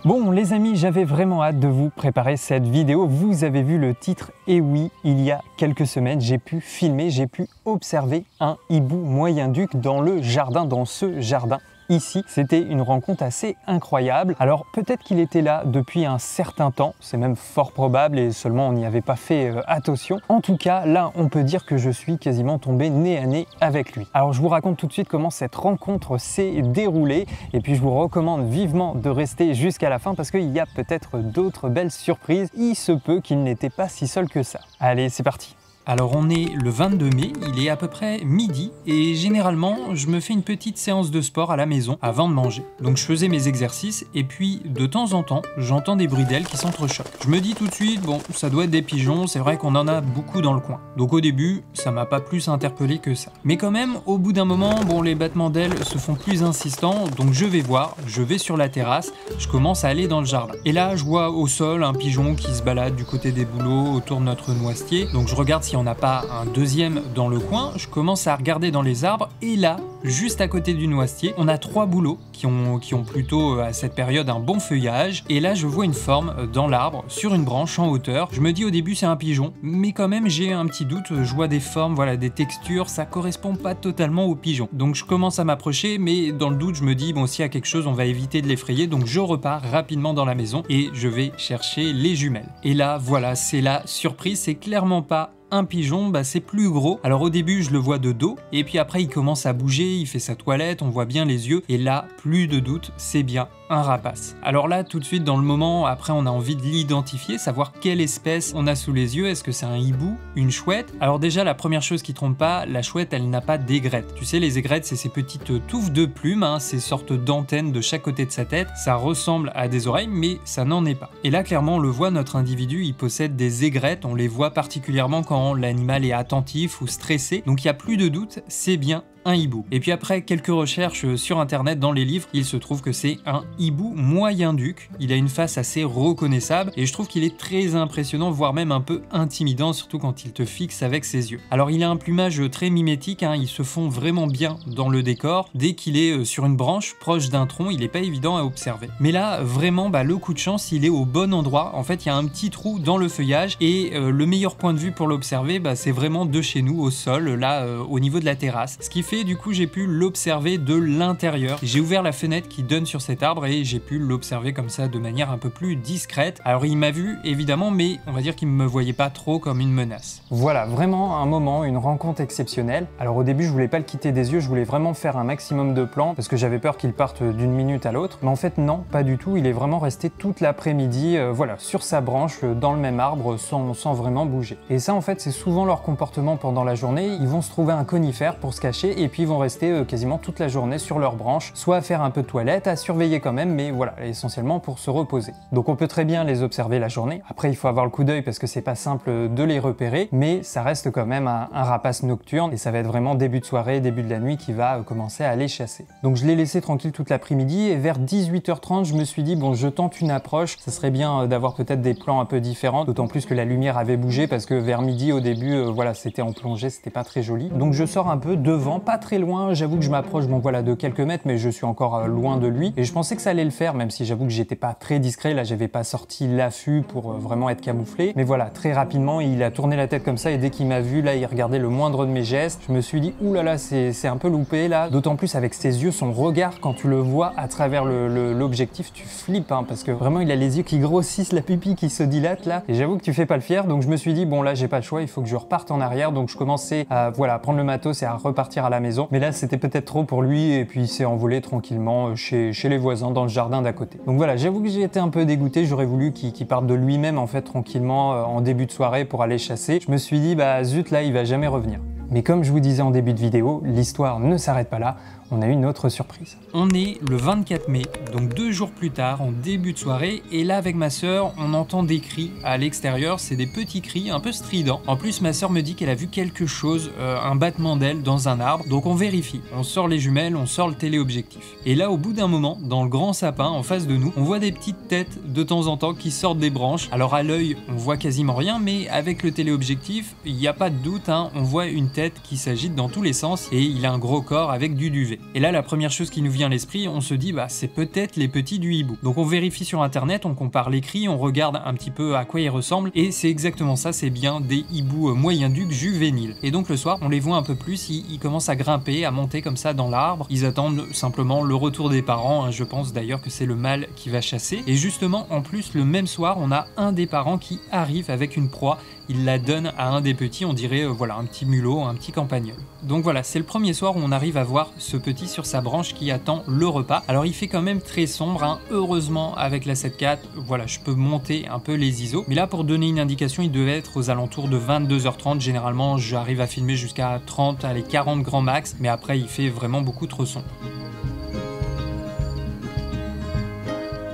Bon les amis, j'avais vraiment hâte de vous préparer cette vidéo. Vous avez vu le titre, et oui, il y a quelques semaines, j'ai pu filmer, j'ai pu observer un hibou moyen-duc dans le jardin, dans ce jardin. Ici, c'était une rencontre assez incroyable. Alors peut-être qu'il était là depuis un certain temps, c'est même fort probable et seulement on n'y avait pas fait attention. En tout cas, là on peut dire que je suis quasiment tombé nez à nez avec lui. Alors je vous raconte tout de suite comment cette rencontre s'est déroulée et puis je vous recommande vivement de rester jusqu'à la fin parce qu'il y a peut-être d'autres belles surprises. Il se peut qu'il n'était pas si seul que ça. Allez, c'est parti. Alors on est le 22 mai, il est à peu près midi et généralement je me fais une petite séance de sport à la maison avant de manger. Donc je faisais mes exercices et puis de temps en temps j'entends des bruits d'ailes qui s'entrechoquent. Je me dis tout de suite, bon ça doit être des pigeons, c'est vrai qu'on en a beaucoup dans le coin. Donc au début ça m'a pas plus interpellé que ça. Mais quand même au bout d'un moment, bon les battements d'ailes se font plus insistants donc je vais voir, je vais sur la terrasse, je commence à aller dans le jardin. Et là je vois au sol un pigeon qui se balade du côté des bouleaux autour de notre noisetier. Donc je regarde si on n'a pas un deuxième dans le coin, je commence à regarder dans les arbres et là, juste à côté du noisetier, on a 3 bouleaux qui ont plutôt à cette période un bon feuillage et là je vois une forme dans l'arbre, sur une branche en hauteur. Je me dis au début c'est un pigeon, mais quand même j'ai un petit doute, je vois des formes, voilà, des textures, ça correspond pas totalement au pigeon. Donc je commence à m'approcher, mais dans le doute je me dis bon s'il y a quelque chose on va éviter de l'effrayer, donc je repars rapidement dans la maison et je vais chercher les jumelles. Et là voilà, c'est la surprise, c'est clairement pas un pigeon, c'est plus gros. Alors au début je le vois de dos et puis après il commence à bouger, il fait sa toilette, on voit bien les yeux et là plus de doute, c'est bien un rapace. Alors là tout de suite dans le moment, après on a envie de l'identifier, savoir quelle espèce on a sous les yeux, est-ce que c'est un hibou, une chouette? Alors déjà la première chose qui trompe pas, la chouette elle n'a pas d'aigrettes. Tu sais les aigrettes c'est ces petites touffes de plumes, ces sortes d'antennes de chaque côté de sa tête, ça ressemble à des oreilles mais ça n'en est pas. Et là clairement on le voit, notre individu il possède des aigrettes, on les voit particulièrement quand l'animal est attentif ou stressé, donc il n'y a plus de doute, c'est bien un hibou. Et puis après quelques recherches sur internet dans les livres, il se trouve que c'est un hibou moyen-duc. Il a une face assez reconnaissable et je trouve qu'il est très impressionnant, voire même un peu intimidant, surtout quand il te fixe avec ses yeux. Alors il a un plumage très mimétique, il se fond vraiment bien dans le décor. Dès qu'il est sur une branche proche d'un tronc, il n'est pas évident à observer. Mais là vraiment le coup de chance, il est au bon endroit. En fait il y a un petit trou dans le feuillage et le meilleur point de vue pour l'observer, c'est vraiment de chez nous au sol, là au niveau de la terrasse. Ce qui fait du coup j'ai pu l'observer de l'intérieur. J'ai ouvert la fenêtre qui donne sur cet arbre et j'ai pu l'observer comme ça de manière un peu plus discrète. Alors il m'a vu évidemment, mais on va dire qu'il ne me voyait pas trop comme une menace. Voilà, vraiment un moment, une rencontre exceptionnelle. Alors au début je voulais pas le quitter des yeux, je voulais vraiment faire un maximum de plans parce que j'avais peur qu'il parte d'une minute à l'autre. Mais en fait non, pas du tout, il est vraiment resté toute l'après-midi voilà, sur sa branche, dans le même arbre, sans vraiment bouger. Et ça en fait c'est souvent leur comportement pendant la journée, ils vont se trouver un conifère pour se cacher et puis ils vont rester quasiment toute la journée sur leur branche, soit à faire un peu de toilette, à surveiller quand même, mais voilà, essentiellement pour se reposer. Donc on peut très bien les observer la journée. Après il faut avoir le coup d'œil parce que c'est pas simple de les repérer, mais ça reste quand même un rapace nocturne et ça va être vraiment début de soirée, début de la nuit qui va commencer à les chasser. Donc je l'ai laissé tranquille toute l'après-midi et vers 18h30 je me suis dit bon je tente une approche, ça serait bien d'avoir peut-être des plans un peu différents, d'autant plus que la lumière avait bougé parce que vers midi au début voilà c'était en plongée, c'était pas très joli. Donc je sors un peu devant, pas très loin, j'avoue que je m'approche bon voilà de quelques mètres mais je suis encore loin de lui et je pensais que ça allait le faire même si j'avoue que j'étais pas très discret, là j'avais pas sorti l'affût pour vraiment être camouflé, mais voilà très rapidement il a tourné la tête comme ça et dès qu'il m'a vu là il regardait le moindre de mes gestes, je me suis dit oulala c'est un peu loupé là, d'autant plus avec ses yeux, son regard quand tu le vois à travers l'objectif tu flippes parce que vraiment il a les yeux qui grossissent, la pupille qui se dilate là et j'avoue que tu fais pas le fier, donc je me suis dit bon là j'ai pas le choix, il faut que je reparte en arrière, donc je commençais à voilà prendre le matos et à repartir à la maison. Mais là c'était peut-être trop pour lui et puis il s'est envolé tranquillement chez les voisins dans le jardin d'à côté. Donc voilà, j'avoue que j'ai été un peu dégoûté, j'aurais voulu qu'il parte de lui-même en fait tranquillement en début de soirée pour aller chasser. Je me suis dit bah zut là il va jamais revenir. Mais comme je vous disais en début de vidéo, l'histoire ne s'arrête pas là, on a une autre surprise. On est le 24 mai, donc 2 jours plus tard, en début de soirée, et là avec ma sœur, on entend des cris à l'extérieur, c'est des petits cris un peu stridents. En plus ma sœur me dit qu'elle a vu quelque chose, un battement d'aile dans un arbre, donc on vérifie, on sort les jumelles, on sort le téléobjectif. Et là au bout d'un moment, dans le grand sapin en face de nous, on voit des petites têtes de temps en temps qui sortent des branches. Alors à l'œil, on voit quasiment rien, mais avec le téléobjectif, il n'y a pas de doute, on voit une tête qui s'agite dans tous les sens et il a un gros corps avec du duvet. Et là, la première chose qui nous vient à l'esprit, on se dit, bah c'est peut-être les petits du hibou. Donc on vérifie sur internet, on compare les cris, on regarde un petit peu à quoi ils ressemblent, et c'est exactement ça, c'est bien des hiboux moyen-duc juvéniles. Et donc le soir, on les voit un peu plus, ils commencent à grimper, à monter comme ça dans l'arbre, ils attendent simplement le retour des parents, hein. Je pense d'ailleurs que c'est le mâle qui va chasser. Et justement, en plus, le même soir, on a un des parents qui arrive avec une proie, il la donne à un des petits, on dirait voilà un petit mulot, un petit campagnol. Donc voilà, c'est le premier soir où on arrive à voir ce petit sur sa branche qui attend le repas. Alors il fait quand même très sombre, hein. Heureusement avec la 7.4, voilà, je peux monter un peu les ISO. Mais là, pour donner une indication, il devait être aux alentours de 22h30. Généralement, j'arrive à filmer jusqu'à 30, allez 40 grand max, mais après il fait vraiment beaucoup trop sombre.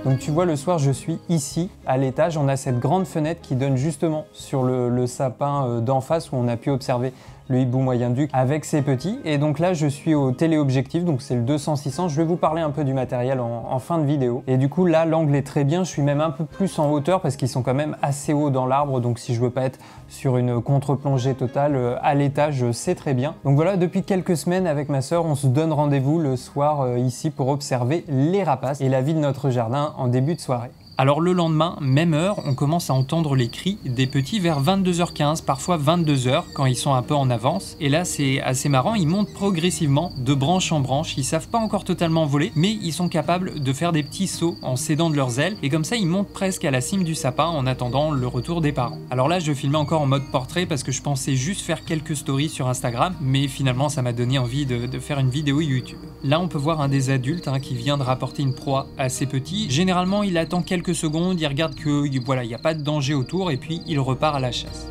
Donc tu vois, le soir, je suis ici, à l'étage. On a cette grande fenêtre qui donne justement sur le sapin d'en face où on a pu observer le hibou moyen-duc avec ses petits. Et donc là, je suis au téléobjectif, donc c'est le 200-600. Je vais vous parler un peu du matériel en fin de vidéo. Et du coup, là, l'angle est très bien. Je suis même un peu plus en hauteur parce qu'ils sont quand même assez hauts dans l'arbre. Donc si je veux pas être sur une contre-plongée totale à l'étage, c'est très bien. Donc voilà, depuis quelques semaines avec ma sœur, on se donne rendez-vous le soir ici pour observer les rapaces et la vie de notre jardin en début de soirée. Alors le lendemain, même heure, on commence à entendre les cris des petits vers 22h15, parfois 22h quand ils sont un peu en avance. Et là c'est assez marrant, ils montent progressivement de branche en branche, ils savent pas encore totalement voler, mais ils sont capables de faire des petits sauts en s'aidant de leurs ailes, et comme ça ils montent presque à la cime du sapin en attendant le retour des parents. Alors là je filmais encore en mode portrait parce que je pensais juste faire quelques stories sur Instagram, mais finalement ça m'a donné envie de faire une vidéo YouTube. Là on peut voir un des adultes qui vient de rapporter une proie à ses petits. Généralement il attend quelques secondes, il regarde que voilà, il n'y a pas de danger autour et puis il repart à la chasse.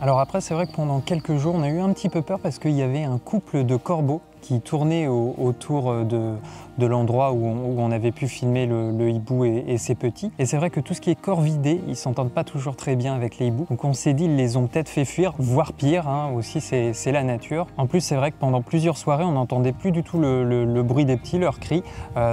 Alors après, c'est vrai que pendant quelques jours, on a eu un petit peu peur parce qu'il y avait un couple de corbeaux qui tournait autour de l'endroit où on avait pu filmer le hibou et ses petits. Et c'est vrai que tout ce qui est corvidé, ils s'entendent pas toujours très bien avec les hiboux. Donc on s'est dit, ils les ont peut-être fait fuir, voire pire, aussi c'est la nature. En plus, c'est vrai que pendant plusieurs soirées, on n'entendait plus du tout le bruit des petits, leurs cris.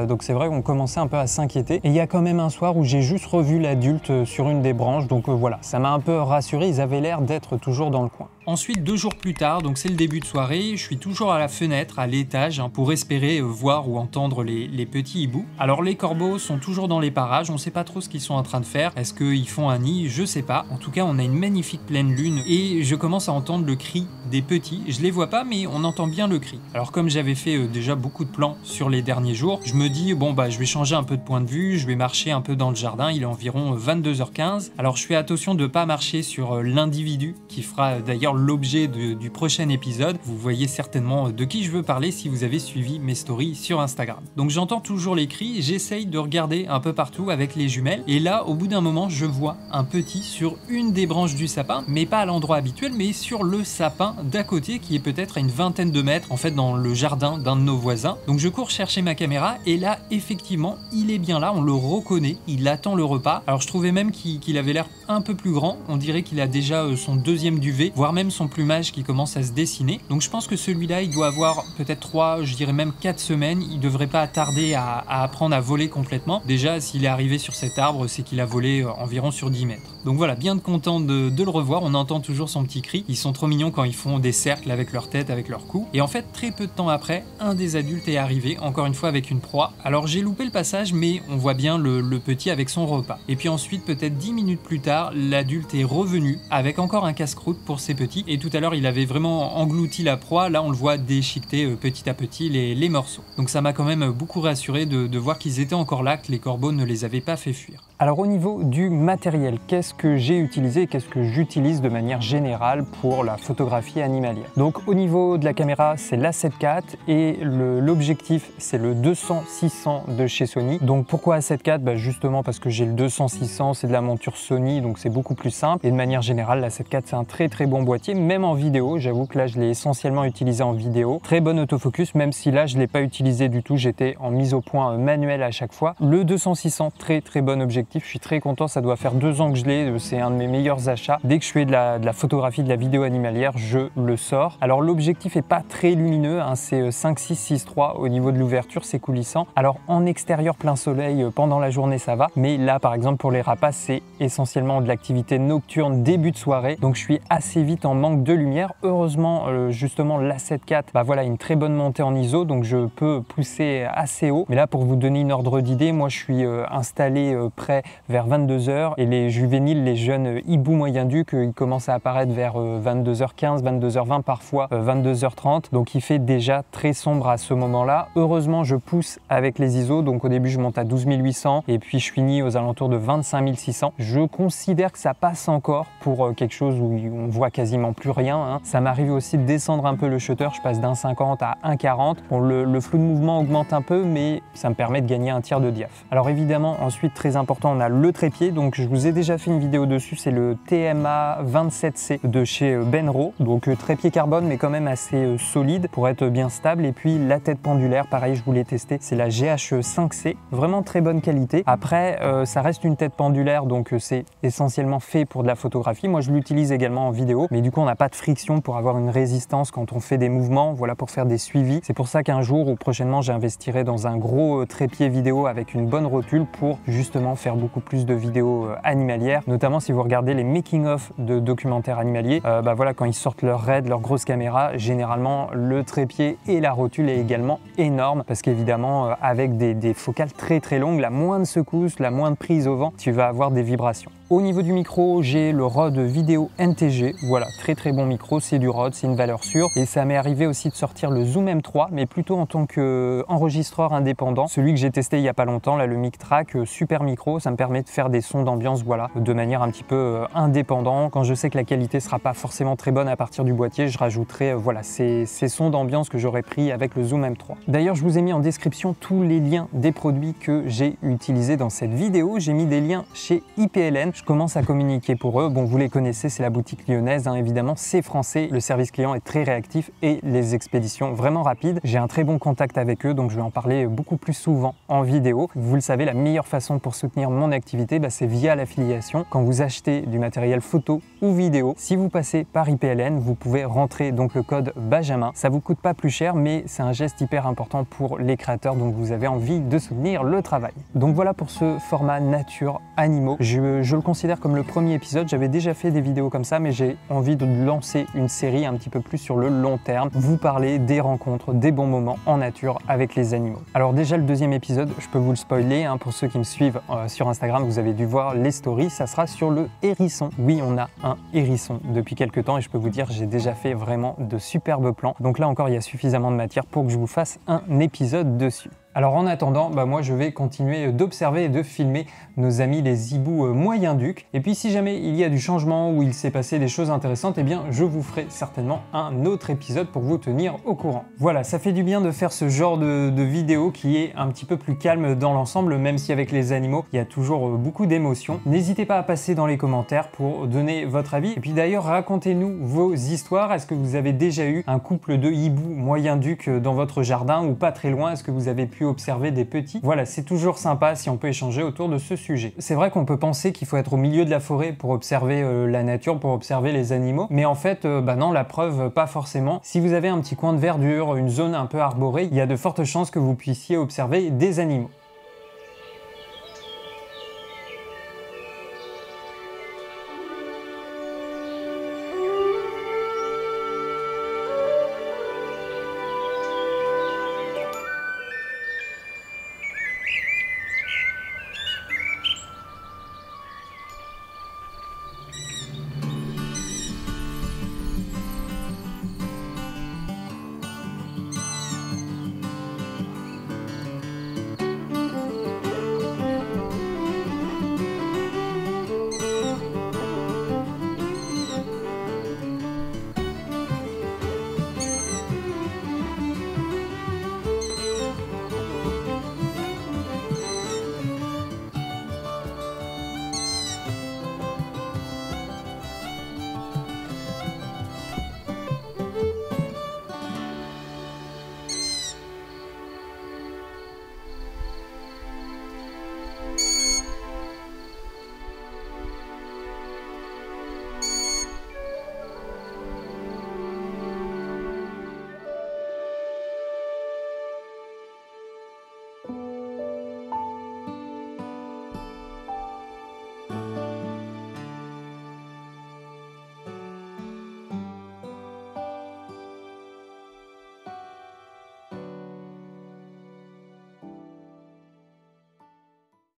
Donc c'est vrai qu'on commençait un peu à s'inquiéter. Et il y a quand même un soir où j'ai juste revu l'adulte sur une des branches. Donc voilà, ça m'a un peu rassuré, ils avaient l'air d'être toujours dans le coin. Ensuite, 2 jours plus tard, donc c'est le début de soirée, je suis toujours à la fenêtre, à l'étage, pour espérer voir ou entendre les petits hiboux. Alors les corbeaux sont toujours dans les parages, on sait pas trop ce qu'ils sont en train de faire, est-ce qu'ils font un nid, je sais pas. En tout cas, on a une magnifique pleine lune et je commence à entendre le cri des petits. Je les vois pas, mais on entend bien le cri. Alors comme j'avais fait déjà beaucoup de plans sur les derniers jours, je me dis, bon bah je vais changer un peu de point de vue, je vais marcher un peu dans le jardin, il est environ 22h15. Alors je fais attention de pas marcher sur l'individu qui fera d'ailleurs l'objet du prochain épisode. Vous voyez certainement de qui je veux parler si vous avez suivi mes stories sur Instagram. Donc j'entends toujours les cris, j'essaye de regarder un peu partout avec les jumelles et là au bout d'un moment je vois un petit sur une des branches du sapin, mais pas à l'endroit habituel, mais sur le sapin d'à côté qui est peut-être à une vingtaine de mètres en fait dans le jardin d'un de nos voisins. Donc je cours chercher ma caméra et là effectivement il est bien là, on le reconnaît, il attend le repas. Alors je trouvais même qu'il avait l'air un peu plus grand, on dirait qu'il a déjà son deuxième duvet, voire même même son plumage qui commence à se dessiner. Donc je pense que celui-là, il doit avoir peut-être 3, je dirais même 4 semaines. Il devrait pas tarder à apprendre à voler complètement. Déjà, s'il est arrivé sur cet arbre, c'est qu'il a volé environ sur 10 mètres. Donc voilà, bien content de le revoir. On entend toujours son petit cri. Ils sont trop mignons quand ils font des cercles avec leur tête, avec leur cou. Et en fait, très peu de temps après, un des adultes est arrivé, encore une fois avec une proie. Alors j'ai loupé le passage, mais on voit bien le petit avec son repas. Et puis ensuite, peut-être 10 minutes plus tard, l'adulte est revenu avec encore un casse-croûte pour ses petits. Et tout à l'heure, il avait vraiment englouti la proie. Là, on le voit déchiqueter petit à petit les morceaux. Donc ça m'a quand même beaucoup rassuré de voir qu'ils étaient encore là, que les corbeaux ne les avaient pas fait fuir. Alors au niveau du matériel, qu'est-ce que j'ai utilisé, qu'est-ce que j'utilise de manière générale pour la photographie animalière? Donc au niveau de la caméra, c'est l'A7 IV et l'objectif, c'est le 200-600 de chez Sony. Donc pourquoi A7 IV? Justement parce que j'ai le 200-600, c'est de la monture Sony, donc c'est beaucoup plus simple. Et de manière générale, l'A7 IV, c'est un très bon boîtier, même en vidéo. J'avoue que là, je l'ai essentiellement utilisé en vidéo. Très bon autofocus, même si là, je ne l'ai pas utilisé du tout. J'étais en mise au point manuelle à chaque fois. Le 200-600, très bon objectif. Je suis très content, ça doit faire 2 ans que je l'ai, c'est un de mes meilleurs achats. Dès que je fais de la photographie, de la vidéo animalière, je le sors. Alors l'objectif est pas très lumineux, hein, c'est 5.6-6.3 au niveau de l'ouverture, c'est coulissant. Alors en extérieur plein soleil, pendant la journée ça va, mais là par exemple pour les rapaces, c'est essentiellement de l'activité nocturne, début de soirée, donc je suis assez vite en manque de lumière. Heureusement, justement l'A7 IV, voilà, une très bonne montée en ISO, donc je peux pousser assez haut. Mais là pour vous donner une ordre d'idée, moi je suis installé près vers 22 h et les juvéniles, les jeunes hiboux moyen-duc, ils commencent à apparaître vers 22 h 15, 22 h 20 parfois, 22 h 30, donc il fait déjà très sombre à ce moment-là. Heureusement, je pousse avec les ISO, donc au début je monte à 12 800 et puis je finis aux alentours de 25 600. Je considère que ça passe encore pour quelque chose où on voit quasiment plus rien, hein. Ça m'arrive aussi de descendre un peu le shutter, je passe d'1,50 à 1,40. Bon, le flou de mouvement augmente un peu, mais ça me permet de gagner un tiers de diaph. Alors évidemment, ensuite très important, on a le trépied, donc je vous ai déjà fait une vidéo dessus, c'est le TMA 27C de chez Benro, donc trépied carbone mais quand même assez solide pour être bien stable. Et puis la tête pendulaire, pareil, je voulais tester, c'est la GH5C, vraiment très bonne qualité. Après ça reste une tête pendulaire, donc c'est essentiellement fait pour de la photographie. Moi je l'utilise également en vidéo, mais du coup on n'a pas de friction pour avoir une résistance quand on fait des mouvements, voilà, pour faire des suivis. C'est pour ça qu'un jour ou prochainement j'investirai dans un gros trépied vidéo avec une bonne rotule pour justement faire beaucoup plus de vidéos animalières, notamment si vous regardez les making-of de documentaires animaliers, voilà, quand ils sortent leur RED, leur grosse caméra, généralement le trépied et la rotule est également énorme parce qu'évidemment avec des focales très longues, la moindre secousse, la moindre prise au vent, tu vas avoir des vibrations. Au niveau du micro, j'ai le Rode Vidéo NTG, voilà, très bon micro, c'est du Rode, c'est une valeur sûre. Et ça m'est arrivé aussi de sortir le Zoom M3, mais plutôt en tant qu'enregistreur indépendant. Celui que j'ai testé il n'y a pas longtemps, là, le MicTrack, super micro, ça me permet de faire des sons d'ambiance, voilà, de manière un petit peu indépendant. Quand je sais que la qualité sera pas forcément très bonne à partir du boîtier, je rajouterai voilà, ces sons d'ambiance que j'aurais pris avec le Zoom M3. D'ailleurs, je vous ai mis en description tous les liens des produits que j'ai utilisés dans cette vidéo. J'ai mis des liens chez IPLN. Je commence à communiquer pour eux. Bon, vous les connaissez, c'est la boutique lyonnaise, hein, évidemment, c'est français. Le service client est très réactif et les expéditions vraiment rapides. J'ai un très bon contact avec eux, donc je vais en parler beaucoup plus souvent en vidéo. Vous le savez, la meilleure façon pour soutenir mon activité, c'est via l'affiliation. Quand vous achetez du matériel photo ou vidéo, si vous passez par IPLN, vous pouvez rentrer donc le code Benjamin. Ça vous coûte pas plus cher, mais c'est un geste hyper important pour les créateurs, donc vous avez envie de soutenir le travail. Donc voilà pour ce format nature animaux. Je le considère comme le premier épisode. J'avais déjà fait des vidéos comme ça, mais j'ai envie de lancer une série un petit peu plus sur le long terme, vous parler des rencontres, des bons moments en nature avec les animaux. Alors déjà le deuxième épisode, je peux vous le spoiler, hein, pour ceux qui me suivent sur Instagram, vous avez dû voir les stories, ça sera sur le hérisson. Oui, on a un hérisson depuis quelques temps et je peux vous dire, j'ai déjà fait vraiment de superbes plans. Donc là encore, il y a suffisamment de matière pour que je vous fasse un épisode dessus. Alors en attendant, moi je vais continuer d'observer et de filmer nos amis les hiboux moyen-duc. Et puis si jamais il y a du changement ou il s'est passé des choses intéressantes, eh bien je vous ferai certainement un autre épisode pour vous tenir au courant. Voilà, ça fait du bien de faire ce genre de vidéo qui est un petit peu plus calme dans l'ensemble, même si avec les animaux, il y a toujours beaucoup d'émotions. N'hésitez pas à passer dans les commentaires pour donner votre avis. Et puis d'ailleurs, racontez-nous vos histoires. Est-ce que vous avez déjà eu un couple de hiboux moyen-duc dans votre jardin ou pas très loin? Est-ce que vous avez pu pu observer des petits. Voilà, c'est toujours sympa si on peut échanger autour de ce sujet. C'est vrai qu'on peut penser qu'il faut être au milieu de la forêt pour observer la nature, pour observer les animaux, mais en fait, non, la preuve, pas forcément. Si vous avez un petit coin de verdure, une zone un peu arborée, il y a de fortes chances que vous puissiez observer des animaux.